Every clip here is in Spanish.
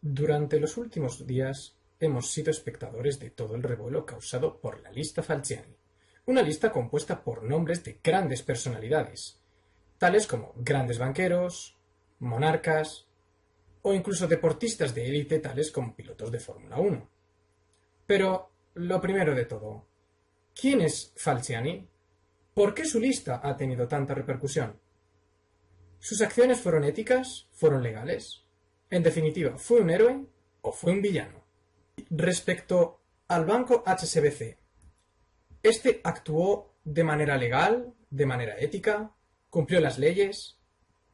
Durante los últimos días hemos sido espectadores de todo el revuelo causado por la lista Falciani, una lista compuesta por nombres de grandes personalidades, tales como grandes banqueros, monarcas o incluso deportistas de élite tales como pilotos de Fórmula 1. Pero, lo primero de todo, ¿quién es Falciani? ¿Por qué su lista ha tenido tanta repercusión? ¿Sus acciones fueron éticas? ¿Fueron legales? En definitiva, ¿fue un héroe o fue un villano? Respecto al banco HSBC, ¿este actuó de manera legal, de manera ética? ¿Cumplió las leyes?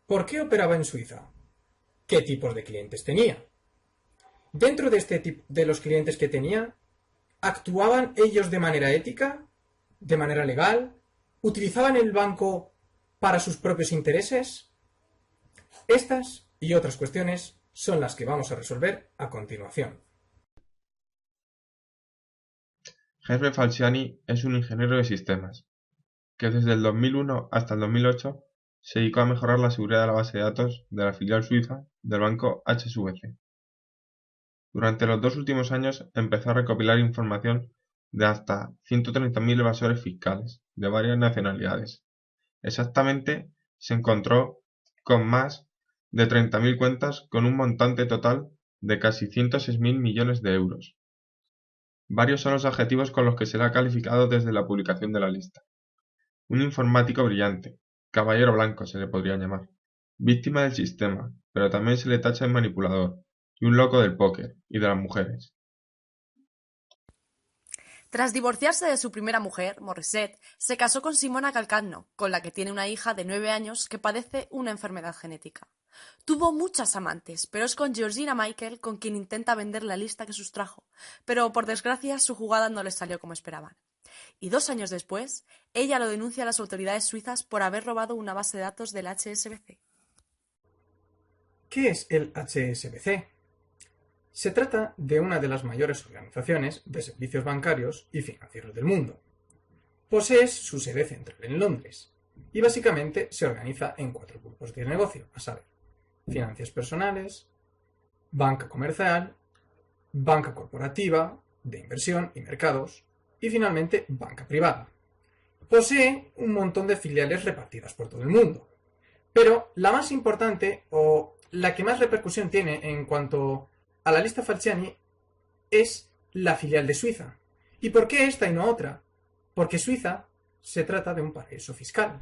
¿Por qué operaba en Suiza? ¿Qué tipos de clientes tenía? Dentro de este tipo de los clientes que tenía, ¿actuaban ellos de manera ética? ¿De manera legal? ¿Utilizaban el banco para sus propios intereses? Estas y otras cuestiones son las que vamos a resolver a continuación. Herbert Falciani es un ingeniero de sistemas, que desde el 2001 hasta el 2008 se dedicó a mejorar la seguridad de la base de datos de la filial suiza del banco HSBC. Durante los 2 últimos años empezó a recopilar información de hasta 130.000 evasores fiscales de varias nacionalidades. Exactamente, se encontró con más de 30.000 cuentas con un montante total de casi 106.000 millones de euros. Varios son los adjetivos con los que se le ha calificado desde la publicación de la lista. Un informático brillante, caballero blanco se le podría llamar, víctima del sistema, pero también se le tacha de manipulador, y un loco del póker y de las mujeres. Tras divorciarse de su primera mujer, Morissette se casó con Simona Calcagno, con la que tiene una hija de 9 años que padece una enfermedad genética. Tuvo muchas amantes, pero es con Georgina Michael con quien intenta vender la lista que sustrajo, pero por desgracia su jugada no les salió como esperaban. Y 2 años después, ella lo denuncia a las autoridades suizas por haber robado una base de datos del HSBC. ¿Qué es el HSBC? Se trata de una de las mayores organizaciones de servicios bancarios y financieros del mundo. Posee su sede central en Londres y básicamente se organiza en 4 grupos de negocio, a saber, finanzas personales, banca comercial, banca corporativa, de inversión y mercados, y finalmente banca privada. Posee un montón de filiales repartidas por todo el mundo, pero la más importante o la que más repercusión tiene en cuanto a la lista Falciani es la filial de Suiza. ¿Y por qué esta y no otra? Porque Suiza se trata de un paraíso fiscal.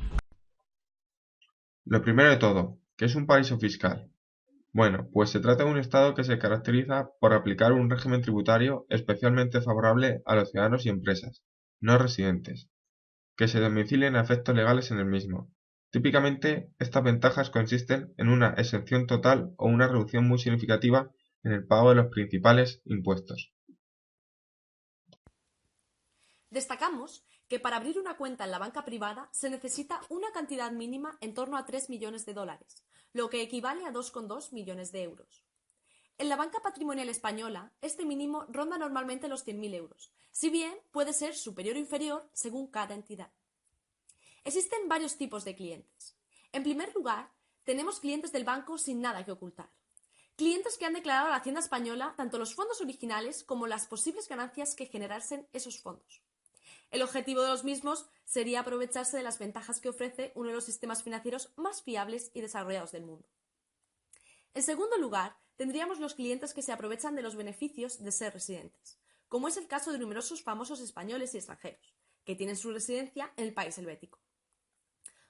Lo primero de todo, ¿qué es un paraíso fiscal? Bueno, pues se trata de un estado que se caracteriza por aplicar un régimen tributario especialmente favorable a los ciudadanos y empresas, no residentes, que se domicilien a efectos legales en el mismo. Típicamente, estas ventajas consisten en una exención total o una reducción muy significativa en el pago de los principales impuestos. Destacamos que para abrir una cuenta en la banca privada se necesita una cantidad mínima en torno a 3 millones de dólares, lo que equivale a 2,2 millones de euros. En la banca patrimonial española, este mínimo ronda normalmente los 100.000 euros, si bien puede ser superior o inferior según cada entidad. Existen varios tipos de clientes. En primer lugar, tenemos clientes del banco sin nada que ocultar. Clientes que han declarado a la Hacienda española tanto los fondos originales como las posibles ganancias que generasen esos fondos. El objetivo de los mismos sería aprovecharse de las ventajas que ofrece uno de los sistemas financieros más fiables y desarrollados del mundo. En segundo lugar, tendríamos los clientes que se aprovechan de los beneficios de ser residentes, como es el caso de numerosos famosos españoles y extranjeros, que tienen su residencia en el país helvético.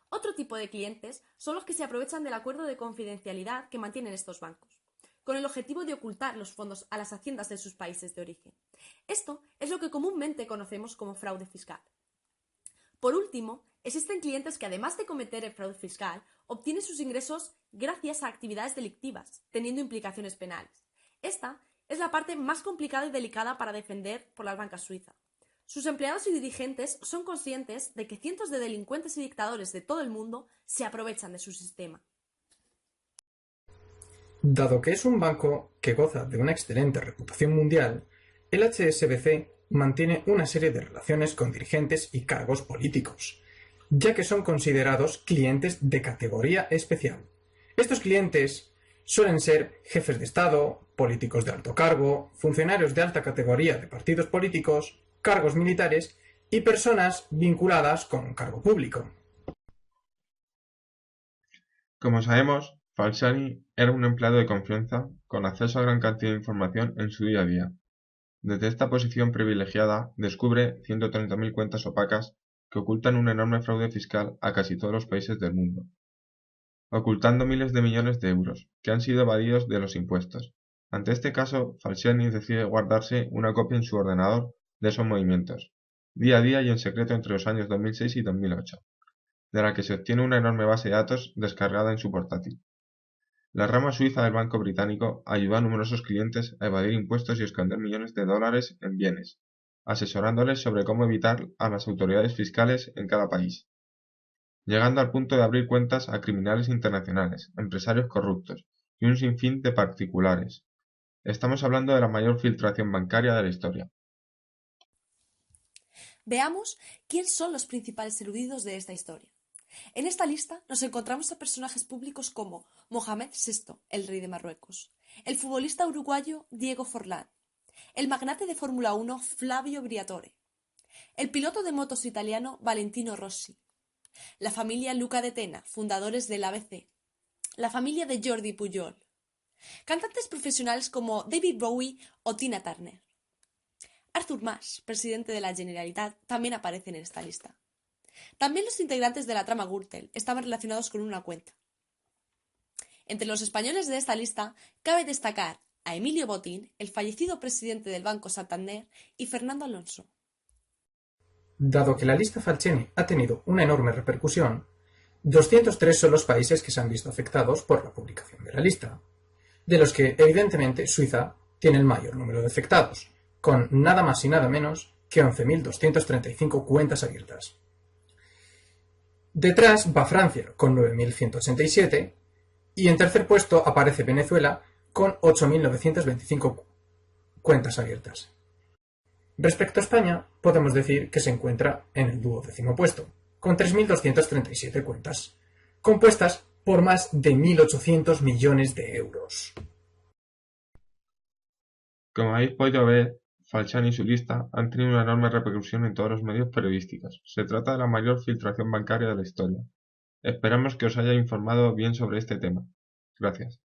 Otro tipo de clientes son los que se aprovechan del acuerdo de confidencialidad que mantienen estos bancos, con el objetivo de ocultar los fondos a las haciendas de sus países de origen. Esto es lo que comúnmente conocemos como fraude fiscal. Por último, existen clientes que además de cometer el fraude fiscal, obtienen sus ingresos gracias a actividades delictivas, teniendo implicaciones penales. Esta es la parte más complicada y delicada para defender por las bancas suizas. Sus empleados y dirigentes son conscientes de que cientos de delincuentes y dictadores de todo el mundo se aprovechan de su sistema. Dado que es un banco que goza de una excelente reputación mundial, el HSBC mantiene una serie de relaciones con dirigentes y cargos políticos, ya que son considerados clientes de categoría especial. Estos clientes Suelen ser jefes de Estado, políticos de alto cargo, funcionarios de alta categoría de partidos políticos, cargos militares y personas vinculadas con un cargo público. Como sabemos, Falciani era un empleado de confianza con acceso a gran cantidad de información en su día a día. Desde esta posición privilegiada descubre 130.000 cuentas opacas que ocultan un enorme fraude fiscal a casi todos los países del mundo, ocultando miles de millones de euros que han sido evadidos de los impuestos. Ante este caso, Falciani decide guardarse una copia en su ordenador de esos movimientos, día a día y en secreto entre los años 2006 y 2008, de la que se obtiene una enorme base de datos descargada en su portátil. La rama suiza del banco británico ayudó a numerosos clientes a evadir impuestos y esconder millones de dólares en bienes, asesorándoles sobre cómo evitar a las autoridades fiscales en cada país, llegando al punto de abrir cuentas a criminales internacionales, empresarios corruptos y un sinfín de particulares. Estamos hablando de la mayor filtración bancaria de la historia. Veamos quién son los principales eruditos de esta historia. En esta lista nos encontramos a personajes públicos como Mohamed VI, el rey de Marruecos, el futbolista uruguayo Diego Forlán, el magnate de Fórmula 1 Flavio Briatore, el piloto de motos italiano Valentino Rossi, la familia Luca de Tena, fundadores del ABC, la familia de Jordi Pujol, cantantes profesionales como David Bowie o Tina Turner. Artur Mas, presidente de la Generalitat, también aparece en esta lista. También los integrantes de la trama Gürtel estaban relacionados con una cuenta. Entre los españoles de esta lista cabe destacar a Emilio Botín, el fallecido presidente del Banco Santander, y Fernando Alonso. Dado que la lista Falciani ha tenido una enorme repercusión, 203 son los países que se han visto afectados por la publicación de la lista, de los que evidentemente Suiza tiene el mayor número de afectados, con nada más y nada menos que 11.235 cuentas abiertas. Detrás va Francia con 9.187 y en tercer puesto aparece Venezuela con 8.925 cuentas abiertas. Respecto a España, podemos decir que se encuentra en el 12º puesto, con 3.237 cuentas, compuestas por más de 1.800 millones de euros. Como habéis podido ver, Falciani y su lista han tenido una enorme repercusión en todos los medios periodísticos. Se trata de la mayor filtración bancaria de la historia. Esperamos que os haya informado bien sobre este tema. Gracias.